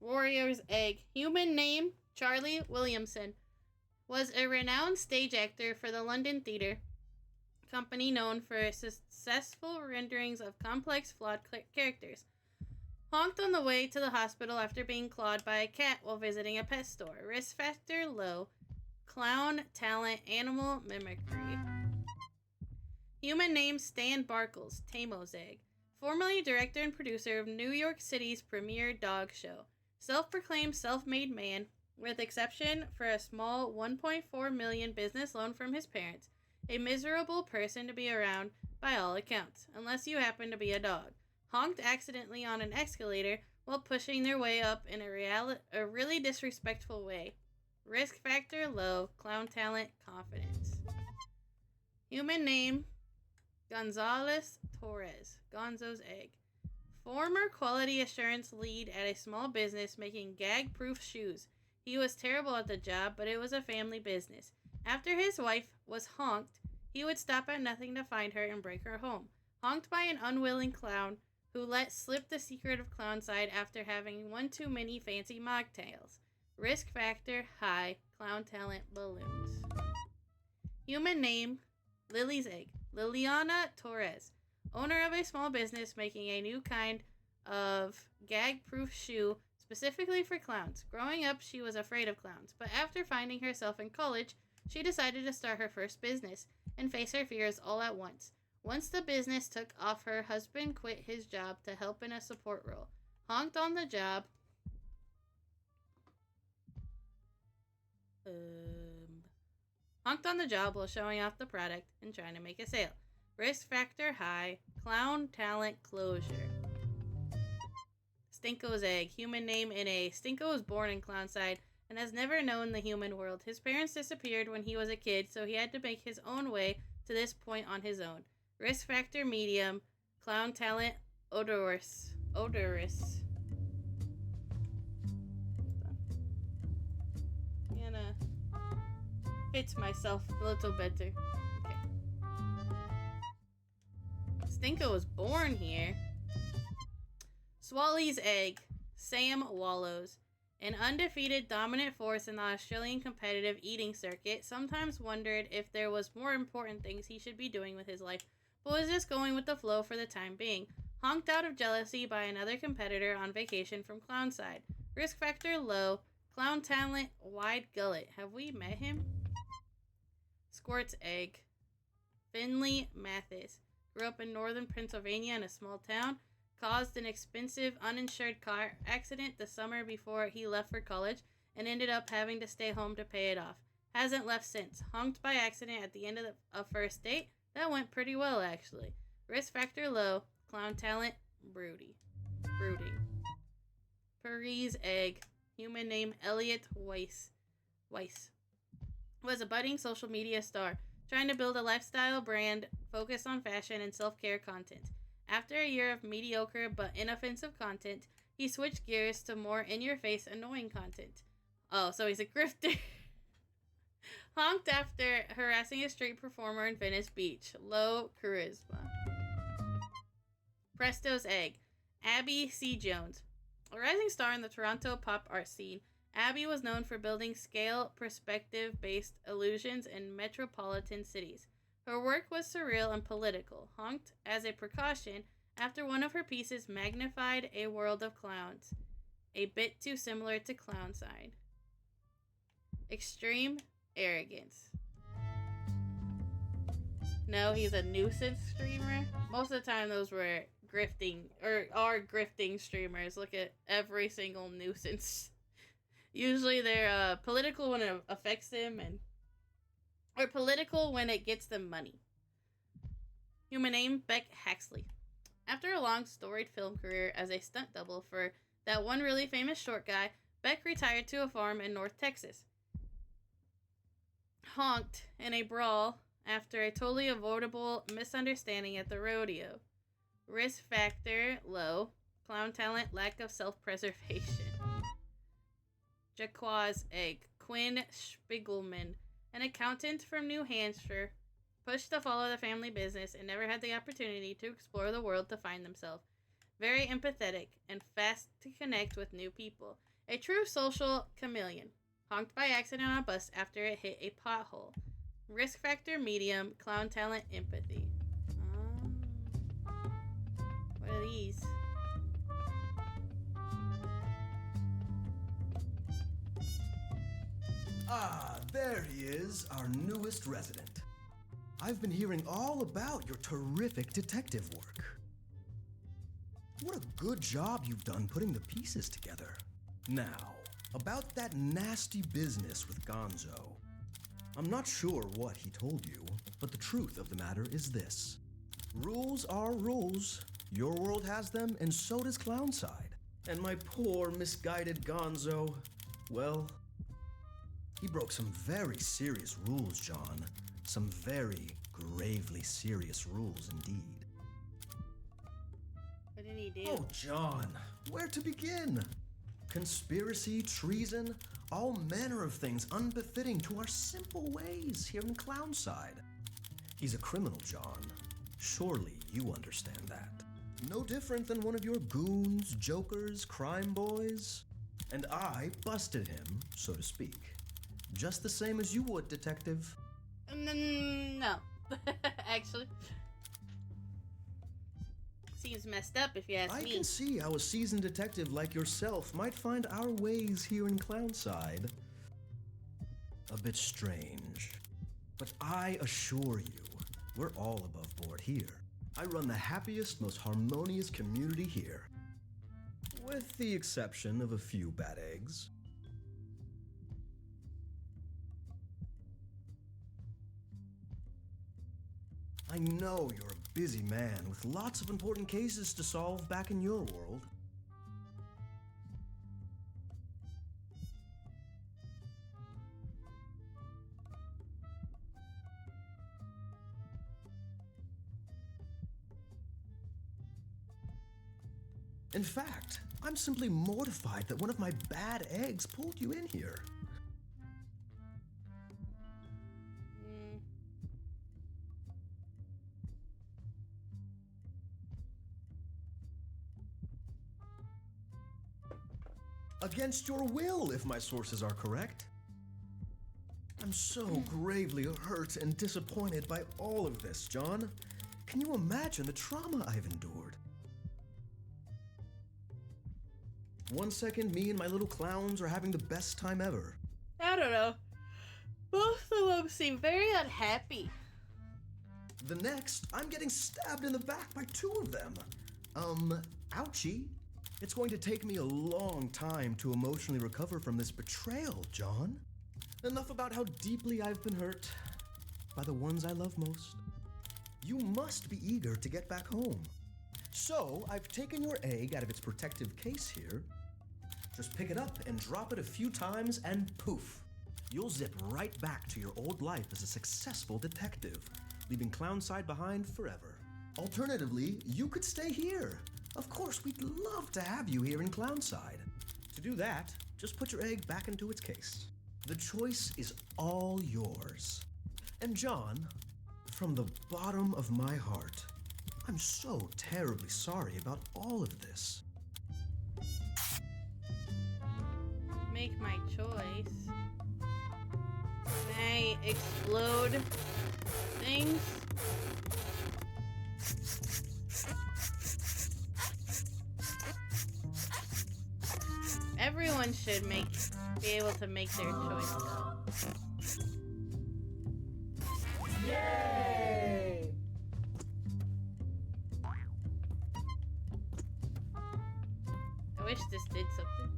Warrior's Egg. Human name Charlie Williamson. Was a renowned stage actor for the London Theatre Company known for successful renderings of complex, flawed characters. Honked on the way to the hospital after being clawed by a cat while visiting a pet store. Risk factor low. Clown talent, animal mimicry. Human name Stan Barkles, Tamo's Egg. Formerly director and producer of New York City's premier dog show. Self-proclaimed self-made man, with exception for a small $1.4 million business loan from his parents. A miserable person to be around by all accounts, unless you happen to be a dog. Honked accidentally on an escalator while pushing their way up in a really disrespectful way. Risk factor low, clown talent, confidence. Human name Gonzalez Torres, Gonzo's Egg. Former quality assurance lead at a small business making gag-proof shoes. He was terrible at the job, but it was a family business. After his wife was honked, he would stop at nothing to find her and break her home. Honked by an unwilling clown who let slip the secret of Clownside after having one too many fancy mocktails. Risk factor high, clown talent balloons. Human name Lily's Egg. Liliana Torres, owner of a small business making a new kind of gag-proof shoe specifically for clowns. Growing up, she was afraid of clowns, but after finding herself in college, she decided to start her first business and face her fears all at once. Once the business took off, her husband quit his job to help in a support role. Honked on the job. Honked on the job while showing off the product and trying to make a sale. Risk factor high. Clown talent closure. Stinko's Egg. Human name NA. Stinko was born in Clownside and has never known the human world. His parents disappeared when he was a kid, so he had to make his own way to this point on his own. Risk factor medium. Clown talent odorous. Gonna fits myself a little better. Okay. Stinko was born here. Swally's Egg. Sam Wallows. An undefeated dominant force in the Australian competitive eating circuit, sometimes wondered if there was more important things he should be doing with his life, but was just going with the flow for the time being. Honked out of jealousy by another competitor on vacation from Clownside. Risk factor low. Clown talent wide gullet. Have we met him? Squirt's Egg. Finley Mathis. Grew up in northern Pennsylvania in a small town. Caused an expensive uninsured car accident the summer before he left for college and ended up having to stay home to pay it off. Hasn't left since. Honked by accident at the end of a first date. That went pretty well, actually. Risk factor low. Clown talent brooding. Paris Egg. Human name Elliot Weiss. Was a budding social media star, trying to build a lifestyle brand focused on fashion and self-care content. After a year of mediocre but inoffensive content, he switched gears to more in-your-face, annoying content. Oh, so he's a grifter. Honked after harassing a street performer in Venice Beach. Low charisma. Presto's Egg. Abby C. Jones. A rising star in the Toronto pop art scene, Abby was known for building scale, perspective-based illusions in metropolitan cities. Her work was surreal and political, honked as a precaution after one of her pieces magnified a world of clowns, a bit too similar to Clownside. Extreme arrogance. No, he's a nuisance streamer. Most of the time those were grifting, or are grifting streamers. Look at every single nuisance. Usually they're political when it affects them, or political when it gets them money. Human name, Beck Haxley. After a long, storied film career as a stunt double for that one really famous short guy, Beck retired to a farm in North Texas. Honked in a brawl after a totally avoidable misunderstanding at the rodeo. Risk factor, low. Clown talent, lack of self-preservation. Jaqua's Egg. Quinn Spiegelman, an accountant from New Hampshire, pushed to follow the family business and never had the opportunity to explore the world to find themselves. Very empathetic and fast to connect with new people. A true social chameleon. Honked by accident on a bus after it hit a pothole. Risk factor medium. Clown talent empathy. What are these? Ah, there he is, our newest resident. I've been hearing all about your terrific detective work. What a good job you've done putting the pieces together. Now, about that nasty business with Gonzo. I'm not sure what he told you, but the truth of the matter is this. Rules are rules. Your world has them, and so does Clownside. And my poor, misguided Gonzo, well, he broke some very serious rules, John. Some very gravely serious rules indeed. What did he do? Oh, John, where to begin? Conspiracy, treason, all manner of things unbefitting to our simple ways here in Clownside. He's a criminal, John. Surely you understand that. No different than one of your goons, jokers, crime boys. And I busted him, so to speak. Just the same as you would, Detective. No. Actually. Seems messed up if you ask me. I can see how a seasoned detective like yourself might find our ways here in Clownside a bit strange. But I assure you, we're all above board here. I run the happiest, most harmonious community here. With the exception of a few bad eggs. I know you're a busy man with lots of important cases to solve back in your world. In fact, I'm simply mortified that one of my bad eggs pulled you in here. Against your will, if my sources are correct. I'm so gravely hurt and disappointed by all of this, John. Can you imagine the trauma I've endured? One second, me and my little clowns are having the best time ever. I don't know. Both of them seem very unhappy. The next, I'm getting stabbed in the back by two of them. Ouchie. It's going to take me a long time to emotionally recover from this betrayal, John. Enough about how deeply I've been hurt by the ones I love most. You must be eager to get back home. So, I've taken your egg out of its protective case here. Just pick it up and drop it a few times and poof. You'll zip right back to your old life as a successful detective, leaving Clownside behind forever. Alternatively, you could stay here. Of course, we'd love to have you here in Clownside. To do that, just put your egg back into its case. The choice is all yours. And John, from the bottom of my heart, I'm so terribly sorry about all of this. Make my choice. Can I explode things? Everyone should be able to make their choice. Yay! I wish this did something.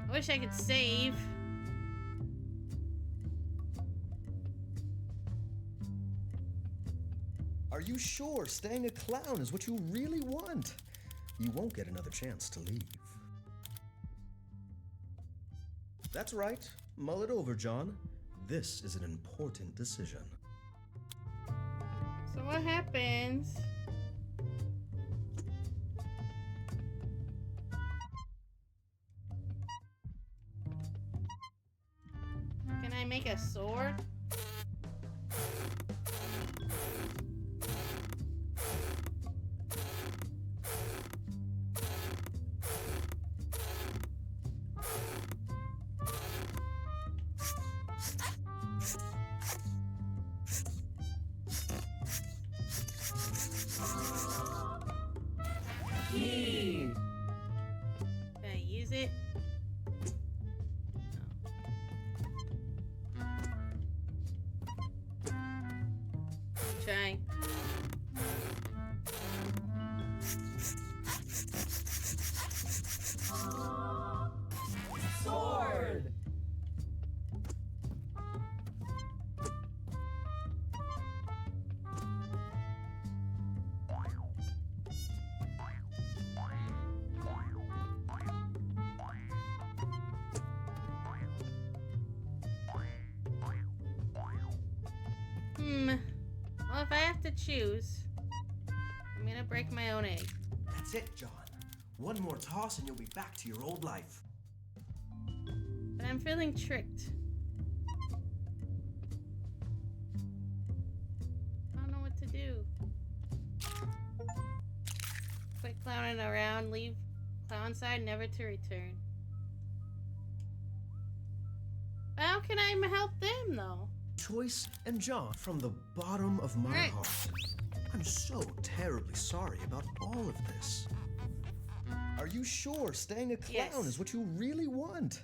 I wish I could save. Are you sure staying a clown is what you really want? You won't get another chance to leave. That's right. Mull it over, John. This is an important decision. So what happens make a sword? Can I use it? No. Trying. Sword! Well, if I have to choose, I'm gonna break my own egg. That's it, John. One more toss and you'll be back to your old life. But I'm feeling tricked. I don't know what to do. Quit clowning around, leave clown side, never to return. How can I help them, though? Choice and John, from the bottom of my Right. heart, I'm so terribly sorry about all of this. Are you sure staying a clown Yes. is what you really want?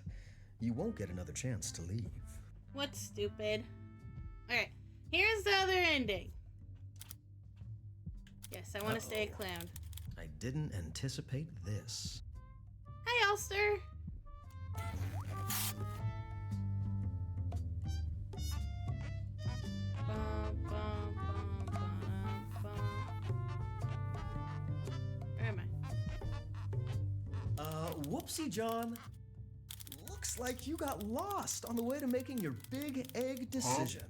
You won't get another chance to leave. What's stupid? Alright, here's the other ending. Yes, I want to stay a clown. I didn't anticipate this. Hi, Ulster. Where am I? Whoopsie, John. Looks like you got lost on the way to making your big egg decision.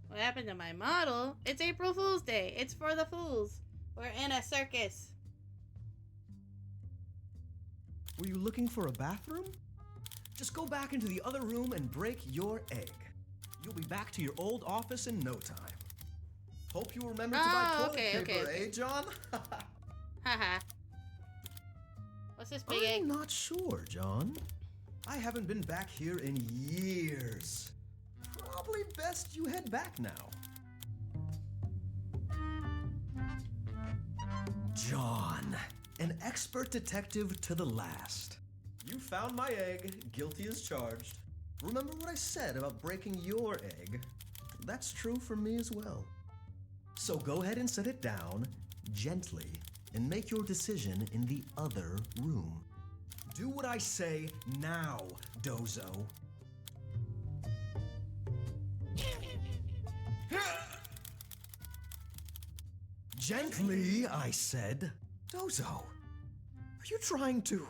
What happened to my model? It's April Fool's Day. It's for the fools. We're in a circus. Were you looking for a bathroom? Just go back into the other room and break your egg. You'll be back to your old office in no time. Hope you remember to buy toilet paper, eh, John? Haha. What's this big egg? I'm not sure, John. I haven't been back here in years. Probably best you head back now. John, an expert detective to the last. You found my egg, guilty as charged. Remember what I said about breaking your egg? That's true for me as well. So go ahead and set it down, gently, and make your decision in the other room. Do what I say now, Dozo. Gently, I said. Dozo, are you trying to...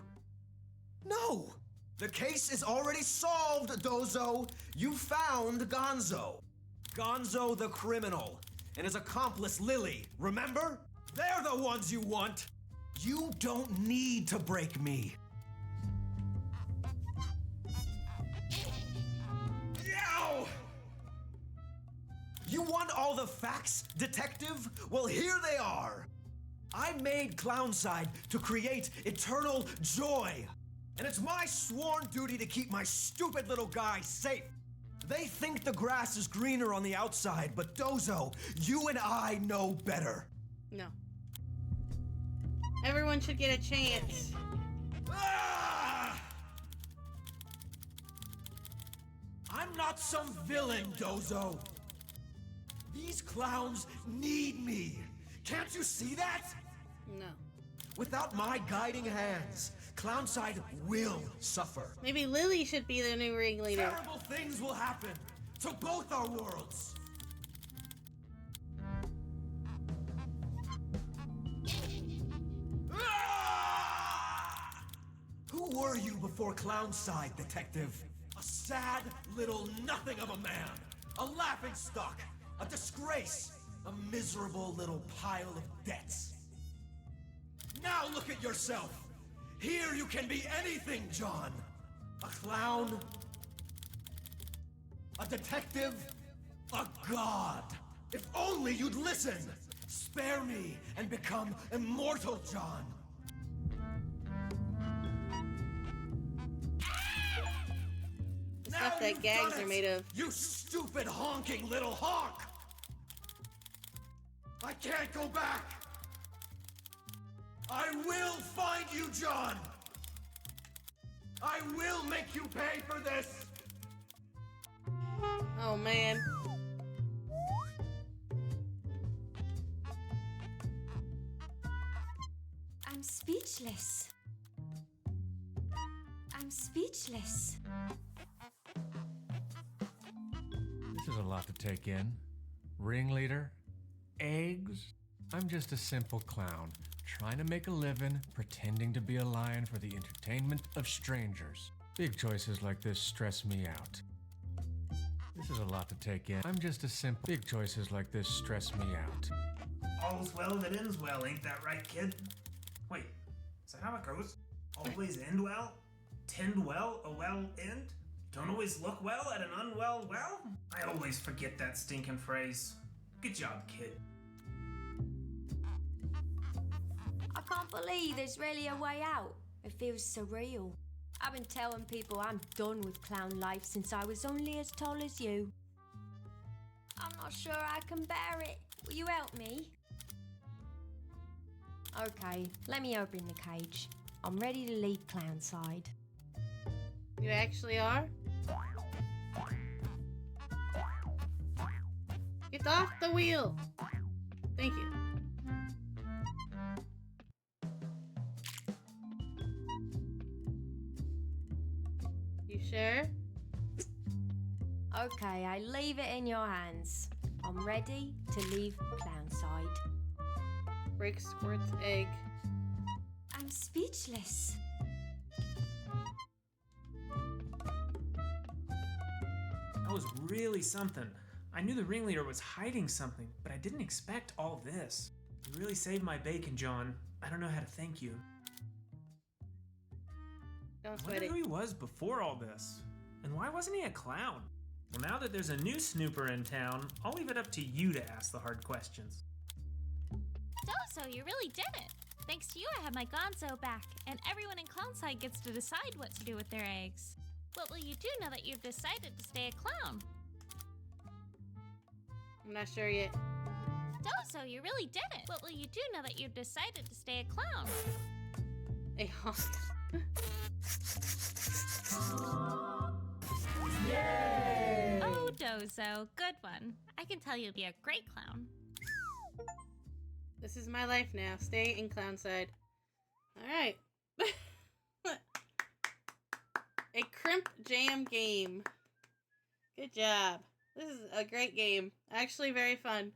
No! The case is already solved, Dozo! You found Gonzo. Gonzo the criminal, and his accomplice Lily, remember? They're the ones you want! You don't need to break me. Yow! You want all the facts, detective? Well, here they are. I made Clownside to create eternal joy. And it's my sworn duty to keep my stupid little guy safe. They think the grass is greener on the outside, but Dozo, you and I know better. No. Everyone should get a chance. Ah! I'm not some villain, Dozo. These clowns need me. Can't you see that? No. Without my guiding hands, Clownside will suffer. Maybe Lily should be the new ringleader. Terrible things will happen to both our worlds. Ah! Who were you before Clownside, detective? A sad little nothing of a man. A laughingstock. A disgrace. A miserable little pile of debts. Now look at yourself. Here you can be anything, John. A clown? A detective? A god? If only you'd listen! Spare me and become immortal, John! The stuff that gags are made of. You stupid honking little honk! I can't go back! I will find you, John! I will make you pay for this! Oh man. I'm speechless. I'm speechless. This is a lot to take in. Ringleader? Eggs? I'm just a simple clown, trying to make a living, pretending to be a lion for the entertainment of strangers. Big choices like this stress me out. This is a lot to take in. I'm just a simple... Big choices like this stress me out. All's well that ends well, ain't that right, kid? Wait, is that how it goes? Always end well? Tend well, a well end? Don't always look well at an unwell well? I always forget that stinking phrase. Good job, kid. I can't believe there's really a way out. It feels surreal. I've been telling people I'm done with clown life since I was only as tall as you. I'm not sure I can bear it. Will you help me? Okay, let me open the cage. I'm ready to leave Clownside. You actually are? Get off the wheel! Thank you. You sure? Okay, I leave it in your hands. I'm ready to leave Clownside. Break Squirt's egg. I'm speechless. That was really something. I knew the ringleader was hiding something, but I didn't expect all this. You really saved my bacon, John. I don't know how to thank you. Don't I sweat wonder it. who he was before all this. And why wasn't he a clown? Well, now that there's a new snooper in town, I'll leave it up to you to ask the hard questions. So you really did it. Thanks to you, I have my gonzo back, and everyone in Clownside gets to decide what to do with their eggs. What will you do now that you've decided to stay a clown? I'm not sure yet. So you really did it. What will you do now that you've decided to stay a clown? A Honk. Yay! Oh, Dozo, good one. I can tell you'll be a great clown. This is my life now. Stay in Clownside. Alright. A crimp jam game. Good job. This is a great game. Actually very fun.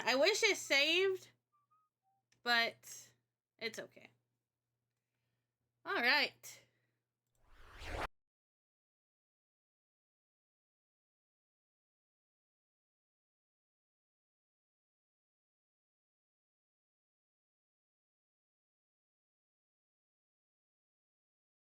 I wish it saved, but it's okay. Alright.